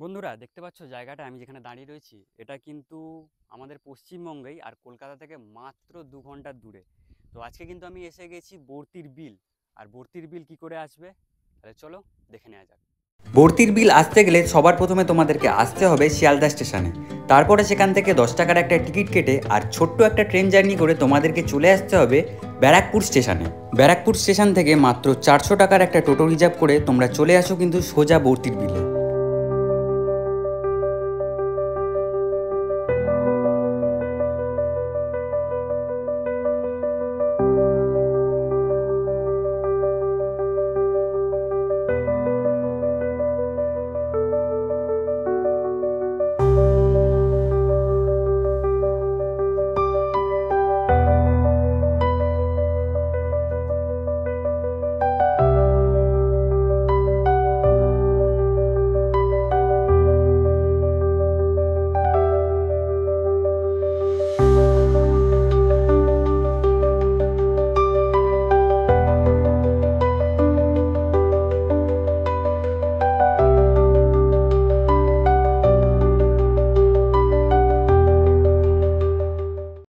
বন্ধুরা দেখতে পাচ্ছ জায়গাটা আমি যেখানে দাঁড়িয়ে রয়েছি এটা কিন্তু আমাদের পশ্চিমবঙ্গেই আর কলকাতা থেকে মাত্র 2 ঘন্টার দূরে। তো আজকে কিন্তু আমি এসে গেছি বর্তির বিল। আর বর্তির বিল কি করে আসবে, তাহলে চলো দেখে নেওয়া যাক। বর্তির বিল আসতে গেলে সবার প্রথমে তোমাদেরকে আসতে হবে শিয়ালদা স্টেশনে। তারপরে সেখান থেকে 10 টাকার একটা টিকিট কেটে আর ছোট্ট একটা ট্রেন জার্নি করে তোমাদেরকে চলে আসতে হবে ব্যারাকপুর স্টেশনে। ব্যারাকপুর স্টেশন থেকে মাত্র 400 টাকার একটা টোটো রিজার্ভ করে তোমরা চলে আসো কিন্তু সোজা বর্তির বিলে।